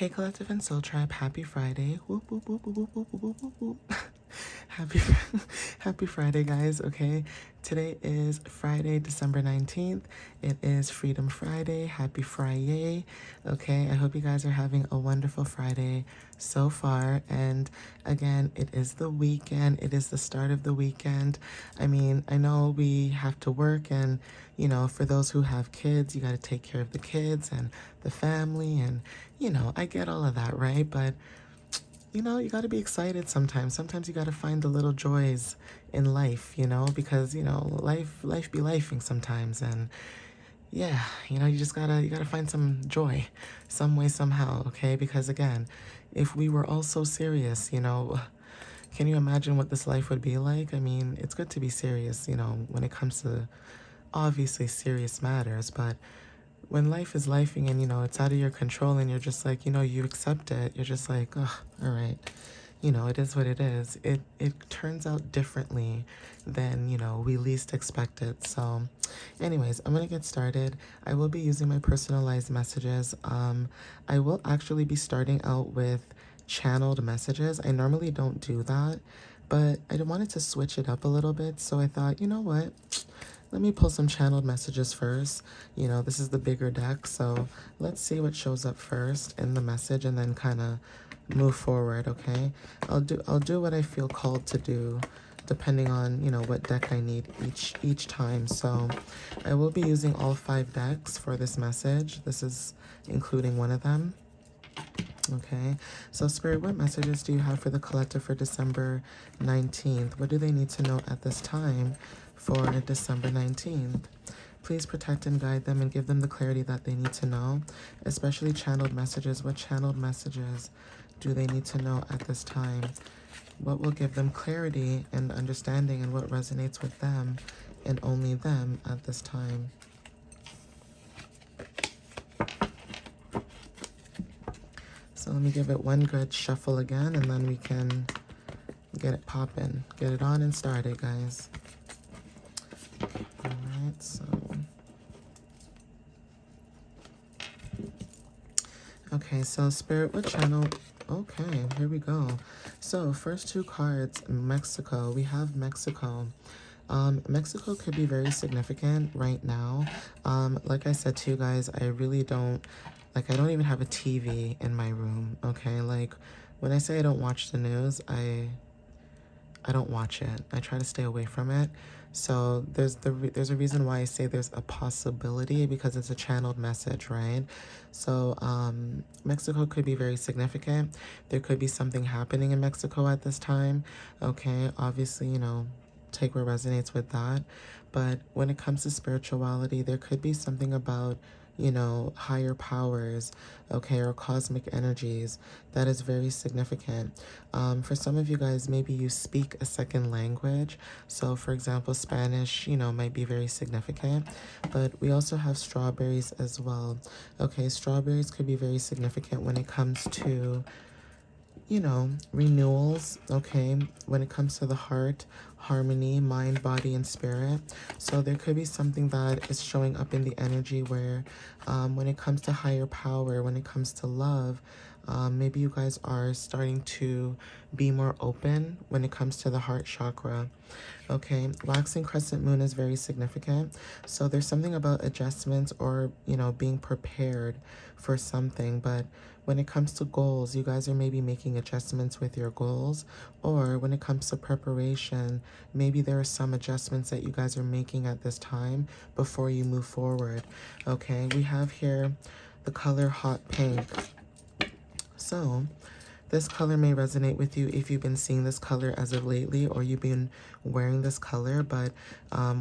Hey, Collective and Soul Tribe, happy Friday. Whoop, whoop, whoop, whoop, whoop, whoop, whoop, whoop, whoop. happy, happy Friday, guys, okay? Today is Friday, December 19th. It is Freedom Friday. Happy Friyay, okay? I hope you guys are having a wonderful Friday so far. And again, it is the weekend. It is the start of the weekend. I mean, I know we have to work and, you know, for those who have kids, you got to take care of the kids and the family and, you know, I get all of that, right? But, you know, you got to be excited sometimes. Sometimes you got to find the little joys in life, you know, because, you know, life be lifing sometimes. And yeah, you know, you gotta find some joy some way, somehow, okay? Because again, if we were all so serious, you know, can you imagine what this life would be like? I mean, it's good to be serious, you know, when it comes to obviously serious matters, but when life is lifing and you know it's out of your control and you're just like, you know, you accept it, you're just like, oh, all right, you know, it is what it is. It turns out differently than, you know, we least expect it. So anyways, I'm gonna get started. I will be using my personalized messages. I will actually be starting out with channeled messages. I normally don't do that, but I wanted to switch it up a little bit, so I thought, you know what, let me pull some channeled messages first. You know, this is the bigger deck, so let's see what shows up first in the message and then kind of move forward, okay? I'll do what I feel called to do depending on, you know, what deck I need each time. So, I will be using all 5 decks for this message. This is including one of them. Okay, so Spirit, what messages do you have for the collective for December 19th? What do they need to know at this time for December 19th? Please protect and guide them and give them the clarity that they need to know, especially channeled messages. What channeled messages do they need to know at this time? What will give them clarity and understanding and what resonates with them and only them at this time? So let me give it one good shuffle again, and then we can get it popping. Get it on and started, guys. All right, so. Okay, so Spirit, what channel? Okay, here we go. So first 2 cards, Mexico. We have Mexico. Mexico could be very significant right now. Like I said to you guys, I really don't, like, I don't even have a TV in my room, okay? Like, when I say I don't watch the news, I don't watch it. I try to stay away from it. So there's a reason why I say there's a possibility, because it's a channeled message, right? So Mexico could be very significant. There could be something happening in Mexico at this time. Okay, obviously, you know, take what resonates with that. But when it comes to spirituality, there could be something about, you know, higher powers, okay, or cosmic energies that is very significant. For some of you guys, maybe you speak a second language. So, for example, Spanish, you know, might be very significant. But we also have strawberries as well. Okay, strawberries could be very significant when it comes to, you know, renewals, okay, when it comes to the heart, harmony, mind, body, and spirit. So there could be something that is showing up in the energy where when it comes to higher power, when it comes to love, maybe you guys are starting to be more open when it comes to the heart chakra. Okay, waxing crescent moon is very significant. So there's something about adjustments or, you know, being prepared for something. But when it comes to goals, you guys are maybe making adjustments with your goals. Or when it comes to preparation, maybe there are some adjustments that you guys are making at this time before you move forward. Okay, we have here the color hot pink. So this color may resonate with you if you've been seeing this color as of lately or you've been wearing this color. But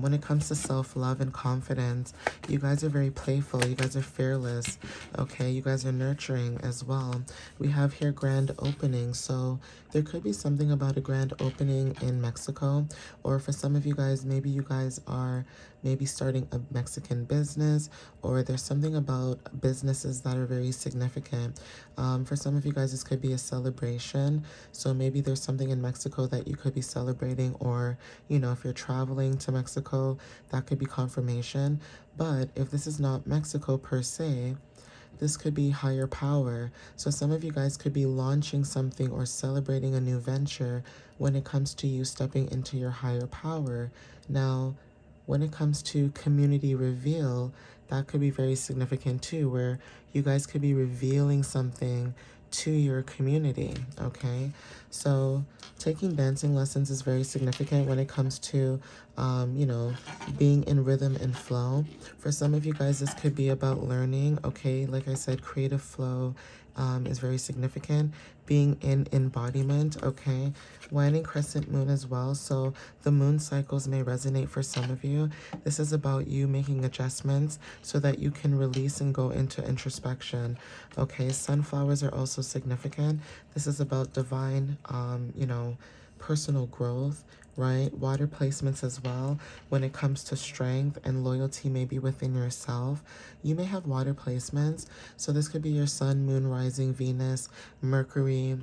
when it comes to self-love and confidence, you guys are very playful. You guys are fearless. Okay, you guys are nurturing as well. We have here grand opening. So there could be something about a grand opening in Mexico. Or for some of you guys, maybe you guys are maybe starting a Mexican business, or there's something about businesses that are very significant. For some of you guys, this could be a celebration. So maybe there's something in Mexico that you could be celebrating, or, you know, if you're traveling to Mexico, that could be confirmation. But if this is not Mexico per se, this could be higher power. So some of you guys could be launching something or celebrating a new venture when it comes to you stepping into your higher power. Now, when it comes to community reveal, that could be very significant too, where you guys could be revealing something to your community, okay? So taking dancing lessons is very significant when it comes to, being in rhythm and flow. For some of you guys, this could be about learning, okay? Like I said, creative flow is very significant. Being in embodiment, okay? Waning crescent moon as well. So the moon cycles may resonate for some of you. This is about you making adjustments so that you can release and go into introspection. Okay, sunflowers are also significant. This is about divine, personal growth, right? Water placements as well. When it comes to strength and loyalty, maybe within yourself, you may have water placements. So this could be your sun, moon, rising, Venus, Mercury,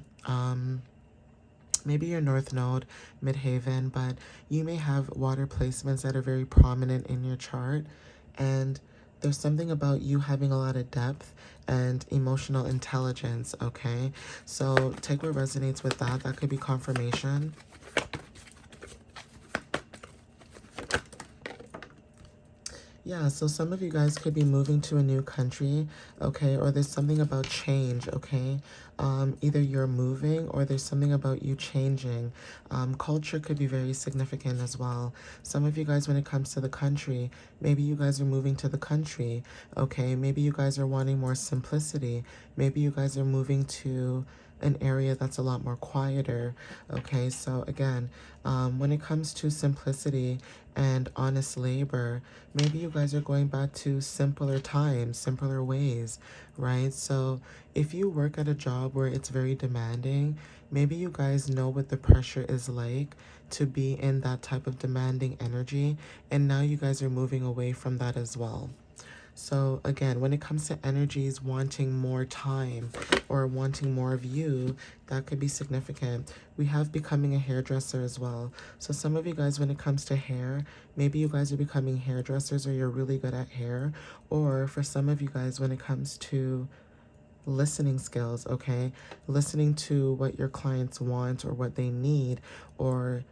maybe your north node, midhaven, but you may have water placements that are very prominent in your chart. And there's something about you having a lot of depth and emotional intelligence, okay? So take what resonates with that. That could be confirmation. Yeah, so some of you guys could be moving to a new country, okay? Or there's something about change, okay? Either you're moving or there's something about you changing. Culture could be very significant as well. Some of you guys, when it comes to the country, maybe you guys are moving to the country, okay? Maybe you guys are wanting more simplicity. Maybe you guys are moving to an area that's a lot more quieter, okay? So again, when it comes to simplicity and honest labor, maybe you guys are going back to simpler times, simpler ways, right? So if you work at a job where it's very demanding, maybe you guys know what the pressure is like to be in that type of demanding energy, and now you guys are moving away from that as well. So again, when it comes to energies wanting more time or wanting more of you, that could be significant. We have becoming a hairdresser as well. So some of you guys, when it comes to hair, maybe you guys are becoming hairdressers or you're really good at hair. Or for some of you guys, when it comes to listening skills, okay? Listening to what your clients want or what they need, or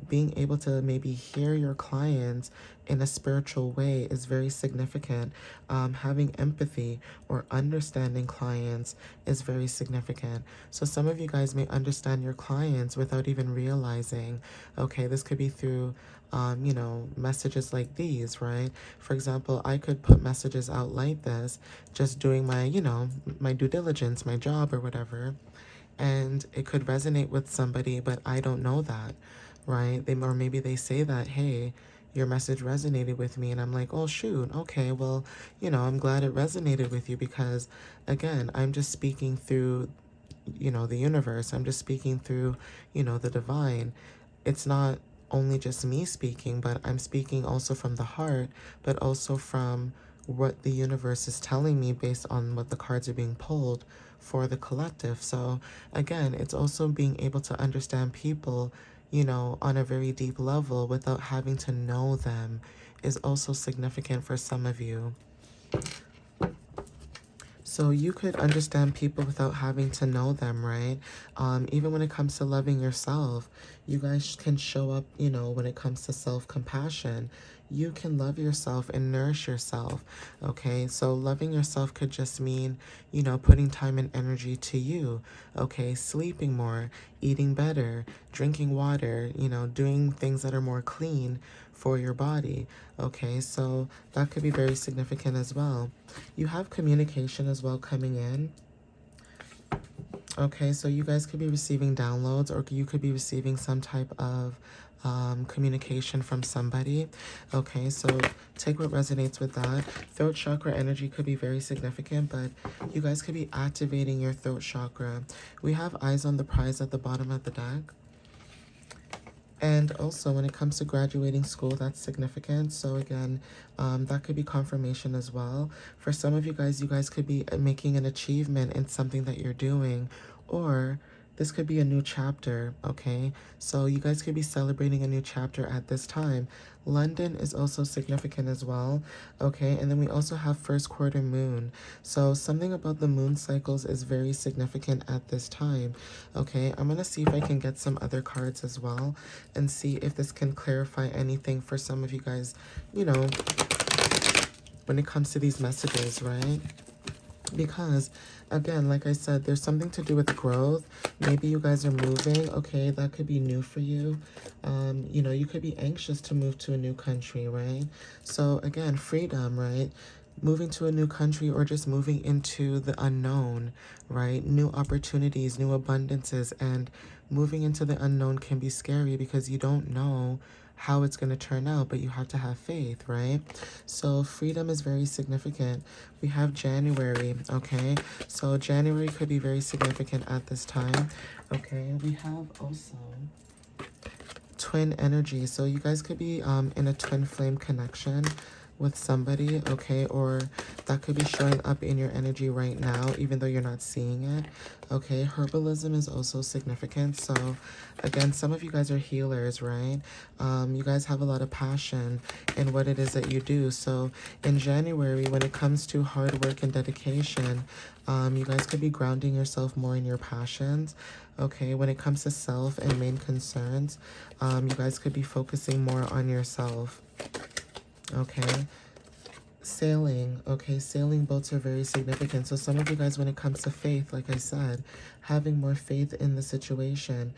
being able to maybe hear your clients in a spiritual way is very significant. Having empathy or understanding clients is very significant. So some of you guys may understand your clients without even realizing, okay, this could be through messages like these, right? For example, I could put messages out like this, just doing my, my due diligence, my job or whatever, and it could resonate with somebody, but I don't know that, right? Or maybe they say that, hey, your message resonated with me, and I'm like, oh shoot, okay, well, I'm glad it resonated with you, because again, I'm just speaking through, the universe. I'm just speaking through, the divine. It's not only just me speaking, but I'm speaking also from the heart, but also from what the universe is telling me based on what the cards are being pulled for the collective. So again, it's also being able to understand people, on a very deep level without having to know them is also significant for some of you. So you could understand people without having to know them, right? Even when it comes to loving yourself, you guys can show up, when it comes to self-compassion. You can love yourself and nourish yourself, okay? So loving yourself could just mean, putting time and energy to you, okay? Sleeping more, eating better, drinking water, doing things that are more clean for your body, okay? So that could be very significant as well. You have communication as well coming in. Okay, so you guys could be receiving downloads, or you could be receiving some type of communication from somebody. Okay, so take what resonates with that. Throat chakra energy could be very significant, but you guys could be activating your throat chakra. We have eyes on the prize at the bottom of the deck. And also, when it comes to graduating school, that's significant. So again, that could be confirmation as well. For some of you guys could be making an achievement in something that you're doing, or This could be a new chapter, okay? So you guys could be celebrating a new chapter at this time. London is also significant as well, okay? And then we also have first quarter moon. So something about the moon cycles is very significant at this time, okay? I'm going to see if I can get some other cards as well and see if this can clarify anything for some of you guys, you know, when it comes to these messages, right? Because again, like I said, there's something to do with growth. Maybe you guys are moving, okay? That could be new for you. You know, you could be anxious to move to a new country, right? So again, freedom, right? Moving to a new country or just moving into the unknown, right? New opportunities, new abundances, and moving into the unknown can be scary because you don't know how it's going to turn out, but you have to have faith, right? So freedom is very significant. We have January, okay? So January could be very significant at this time, okay? We have also twin energy. So you guys could be in a twin flame connection with somebody, okay? Or that could be showing up in your energy right now, even though you're not seeing it, okay? Herbalism is also significant. So again, some of you guys are healers, right? You guys have a lot of passion in what it is that you do. So in January, when it comes to hard work and dedication, you guys could be grounding yourself more in your passions, okay? When it comes to self and main concerns, you guys could be focusing more on yourself. Okay, sailing. Okay, sailing boats are very significant. So some of you guys, when it comes to faith, like I said, having more faith in the situation,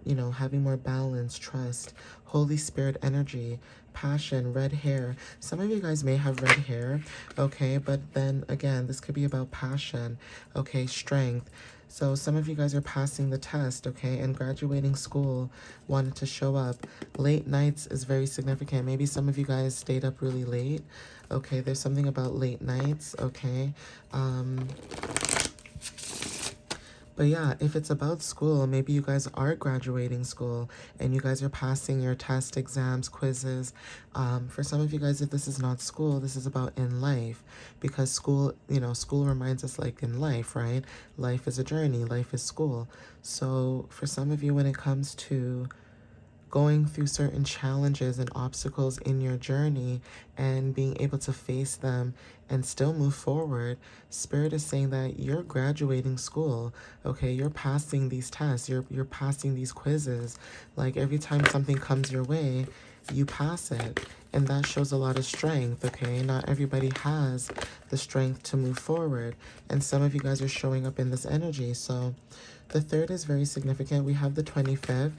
you know, having more balance, trust, Holy Spirit energy, passion, red hair. Some of you guys may have red hair, okay, but then again, this could be about passion, okay, strength. So some of you guys are passing the test, okay, and graduating school, wanted to show up. Late nights is very significant. Maybe some of you guys stayed up really late, okay. There's something about late nights, okay. But yeah, if it's about school, maybe you guys are graduating school and you guys are passing your test, exams, quizzes. For some of you guys, if this is not school, this is about in life, because school, you know, school reminds us like in life, right? Life is a journey, life is school. So for some of you, when it comes to going through certain challenges and obstacles in your journey and being able to face them and still move forward, Spirit is saying that you're graduating school, okay? You're passing these tests, you're passing these quizzes. Like every time something comes your way, you pass it. And that shows a lot of strength, okay? Not everybody has the strength to move forward. And some of you guys are showing up in this energy. So the 3rd is very significant. We have the 25th.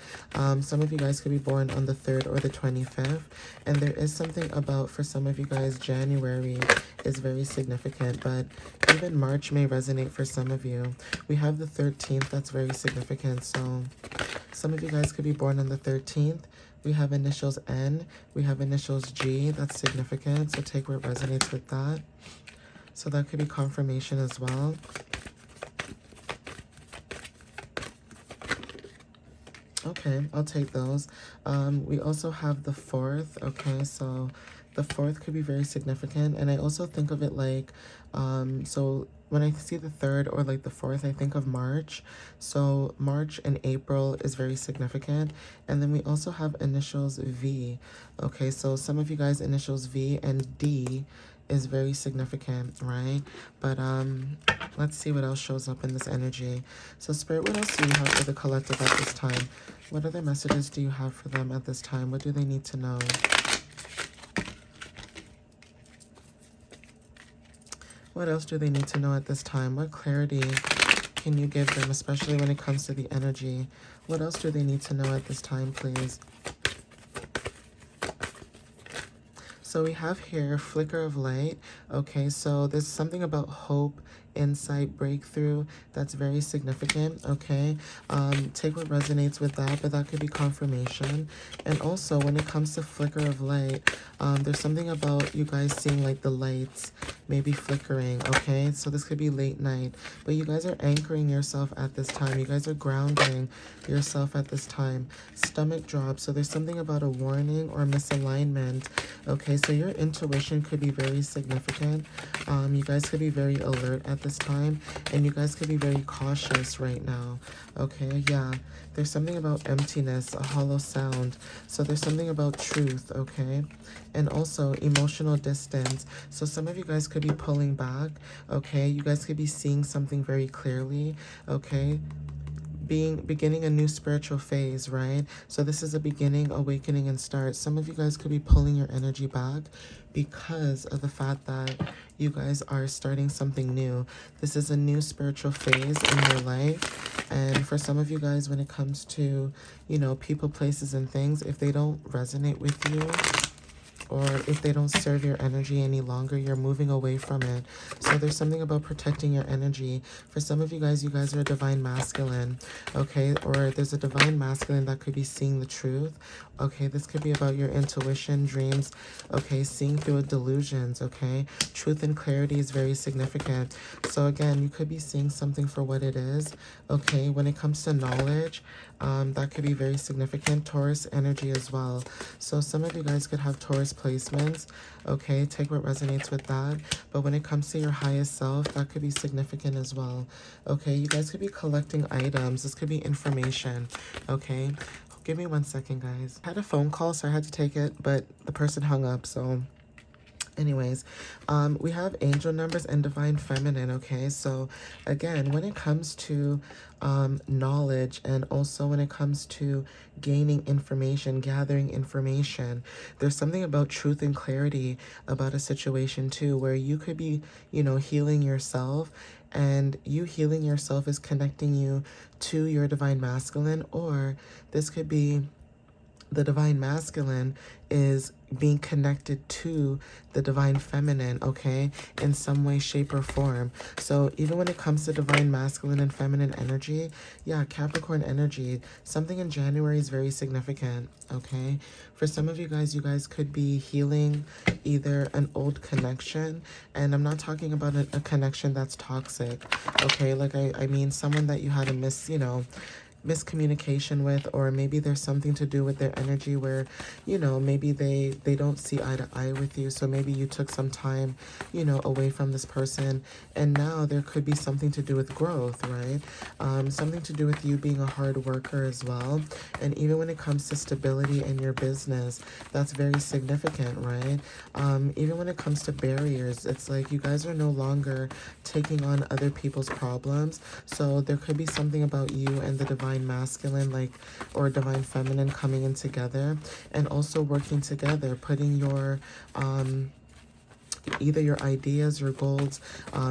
Some of you guys could be born on the 3rd or the 25th. And there is something about, for some of you guys, January is very significant. But even March may resonate for some of you. We have the 13th. That's very significant. So some of you guys could be born on the 13th. We have initials N. We have initials G. That's significant. So take what resonates with that. So that could be confirmation as well. Okay, I'll take those. We also have the 4th, okay, so the 4th could be very significant, and I also think of it like, so when I see the 3rd or like the 4th, I think of March. So March and April is very significant, and then we also have initials V, okay, so some of you guys initials V and D is very significant, right? But let's see what else shows up in this energy. So Spirit, what else do you have for the collective at this time? What other messages do you have for them at this time? What do they need to know? What else do they need to know at this time? What clarity can you give them, especially when it comes to the energy? What else do they need to know at this time, please? So we have here flicker of light. Okay, so there's something about hope, insight, breakthrough that's very significant. Okay, take what resonates with that, but that could be confirmation. And also when it comes to flicker of light, there's something about you guys seeing like the lights maybe flickering. Okay, so this could be late night, but you guys are anchoring yourself at this time. You guys are grounding yourself at this time. Stomach drop, so there's something about a warning or misalignment. Okay, so your intuition could be very significant. You guys could be very alert at at this time, and you guys could be very cautious right now. Okay, yeah. There's something about emptiness, a hollow sound. So there's something about truth, okay? And also emotional distance. So some of you guys could be pulling back, okay? You guys could be seeing something very clearly, okay? Beginning a new spiritual phase, right? So this is a beginning, awakening, and start. Some of you guys could be pulling your energy back because of the fact that you guys are starting something new. This is a new spiritual phase in your life. And for some of you guys, when it comes to, you know, people, places, and things, if they don't resonate with you, or if they don't serve your energy any longer, you're moving away from it. So there's something about protecting your energy. For some of you guys are a divine masculine, okay? Or there's a divine masculine that could be seeing the truth, okay? This could be about your intuition, dreams, okay? Seeing through delusions, okay? Truth and clarity is very significant. So again, you could be seeing something for what it is, okay? When it comes to knowledge, that could be very significant. Taurus energy as well. So some of you guys could have Taurus placements, okay? Take what resonates with that. But when it comes to your highest self, that could be significant as well, okay? You guys could be collecting items. This could be information, okay? Give me 1 second, guys. I had a phone call, so I had to take it, but the person hung up, so... Anyways, we have angel numbers and divine feminine, okay? So again, when it comes to knowledge, and also when it comes to gaining information, gathering information, there's something about truth and clarity about a situation too, where you could be, you know, healing yourself, and you healing yourself is connecting you to your divine masculine, or this could be the divine masculine is being connected to the divine feminine, okay, in some way, shape, or form. So even when it comes to divine masculine and feminine energy, yeah, Capricorn energy, something in January is very significant, okay? For some of you guys could be healing either an old connection, and I'm not talking about a connection that's toxic, okay? Like, I mean someone that you had a miscommunication with, or maybe there's something to do with their energy where, you know, maybe they don't see eye to eye with you, so maybe you took some time, you know, away from this person, and now there could be something to do with growth, right? Something to do with you being a hard worker as well. And even when it comes to stability in your business, that's very significant, right? Even when it comes to barriers, it's like you guys are no longer taking on other people's problems. So there could be something about you and the divine masculine, like, or divine feminine coming in together, and also working together, putting your either your ideas, your goals,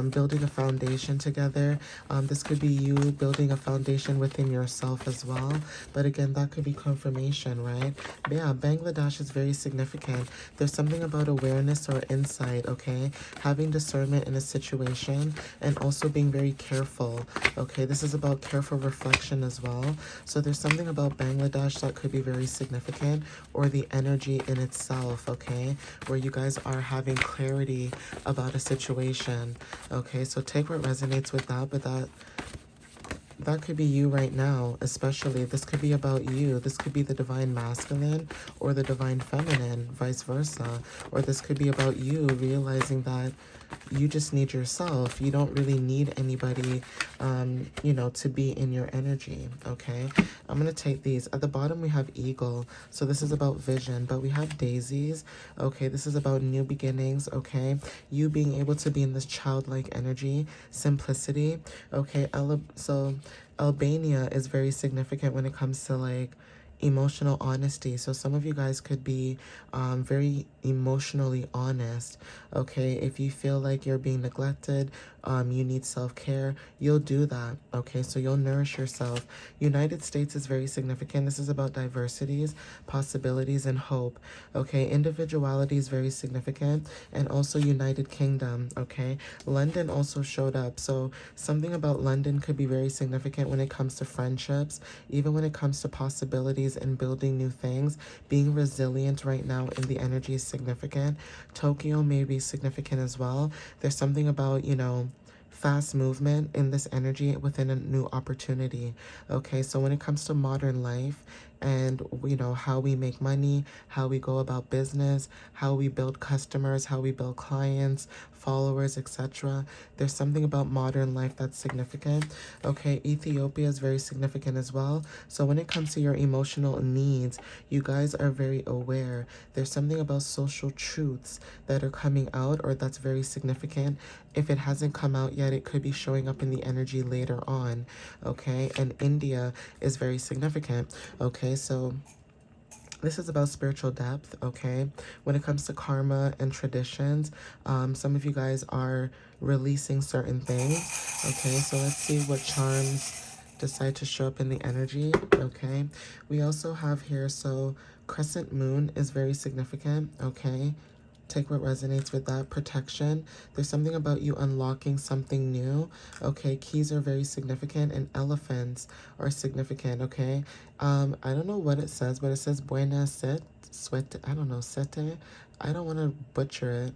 building a foundation together. This could be you building a foundation within yourself as well. But again, that could be confirmation, right? But yeah, Bangladesh is very significant. There's something about awareness or insight, okay? Having discernment in a situation, and also being very careful, okay? This is about careful reflection as well. So there's something about Bangladesh that could be very significant, or the energy in itself, okay? Where you guys are having clarity about a situation, okay? So take what resonates with that, but that could be you right now, especially. This could be about you. This could be the divine masculine or the divine feminine, vice versa. Or this could be about you realizing that you just need yourself. You don't really need anybody, you know, to be in your energy, okay? I'm going to take these. At the bottom, we have eagle. So this is about vision, but we have daisies, okay? This is about new beginnings, okay? You being able to be in this childlike energy, simplicity, okay? So Albania is very significant when it comes to, like, emotional honesty. So some of you guys could be very emotionally honest, okay? If you feel like you're being neglected, you need self-care, you'll do that, okay? So you'll nourish yourself. United States is very significant. This is about diversities, possibilities, and hope, okay? Individuality is very significant, and also United Kingdom, okay? London also showed up. So something about London could be very significant when it comes to friendships, even when it comes to possibilities and building new things. Being resilient right now in the energy is significant. Tokyo may be significant as well. There's something about, you know, fast movement in this energy within a new opportunity, okay? So when it comes to modern life, and, you know, how we make money, how we go about business, how we build customers, how we build clients, followers, etc. There's something about modern life that's significant. Okay, Ethiopia is very significant as well. So when it comes to your emotional needs, you guys are very aware. There's something about social truths that are coming out, or that's very significant. If it hasn't come out yet, it could be showing up in the energy later on. Okay, and India is very significant. Okay, so this is about spiritual depth. Okay, when it comes to karma and traditions, some of you guys are releasing certain things. Okay, so let's see what charms decide to show up in the energy. Okay, we also have here, so crescent moon is very significant. Okay, take what resonates with that. Protection, there's something about you unlocking something new. Okay, keys are very significant, and elephants are significant. Okay, I don't know what it says, but it says buena set sweat, I don't know, sete, I don't want to butcher it,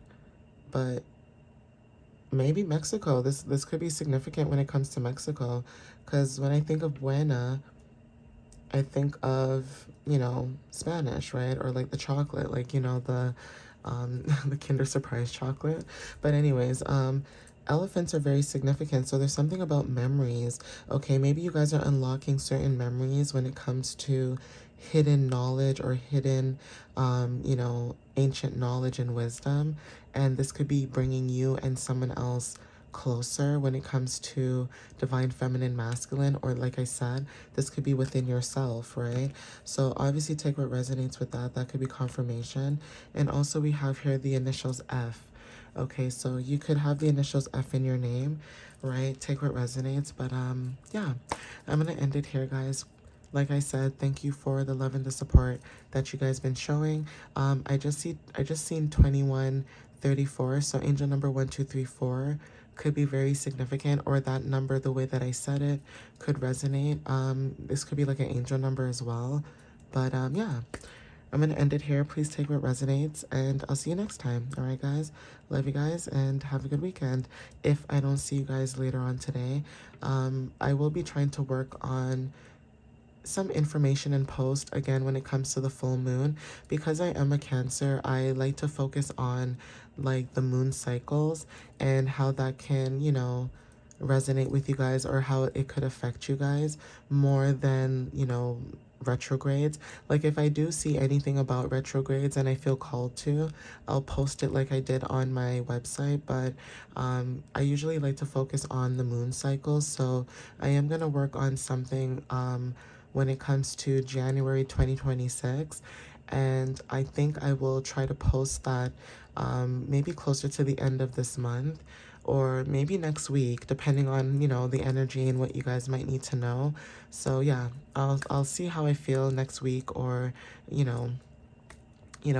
but maybe Mexico. This could be significant when it comes to Mexico, because when I think of buena, I think of, you know, Spanish, right? Or like the chocolate, like, you know, the the Kinder Surprise chocolate. But anyways, elephants are very significant. So there's something about memories. Okay, maybe you guys are unlocking certain memories when it comes to hidden knowledge or hidden, you know, ancient knowledge and wisdom. And this could be bringing you and someone else closer when it comes to divine feminine masculine, or like I said, this could be within yourself, right? So obviously take what resonates with that. That could be confirmation. And also we have here the initials F. Okay, so you could have the initials F in your name, right? Take what resonates. But yeah, I'm gonna end it here, guys. Like I said, thank you for the love and the support that you guys been showing. I just seen 2134, so angel number 1234 could be very significant, or that number, the way that I said it, could resonate. This could be like an angel number as well. But yeah, I'm gonna end it here. Please take what resonates, and I'll see you next time. All right, guys. Love you guys, and have a good weekend. If I don't see you guys later on today, I will be trying to work on some information and post again when it comes to the full moon. Because I am a Cancer, I like to focus on like the moon cycles and how that can, you know, resonate with you guys, or how it could affect you guys more than, you know, retrogrades. Like if I do see anything about retrogrades and I feel called to, I'll post it like I did on my website. But I usually like to focus on the moon cycles, so I am going to work on something when it comes to January 2026. And I think I will try to post that maybe closer to the end of this month, or maybe next week, depending on, you know, the energy and what you guys might need to know. So yeah, I'll see how I feel next week, or you know,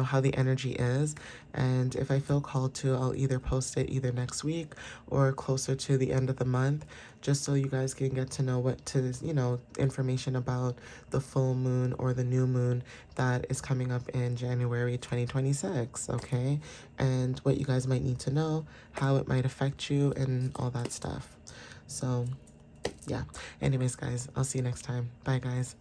how the energy is. And if I feel called to, I'll either post it either next week or closer to the end of the month, just so you guys can get to know what to, you know, information about the full moon or the new moon that is coming up in January 2026. Okay, and what you guys might need to know, how it might affect you, and all that stuff. So yeah, anyways, guys, I'll see you next time. Bye, guys.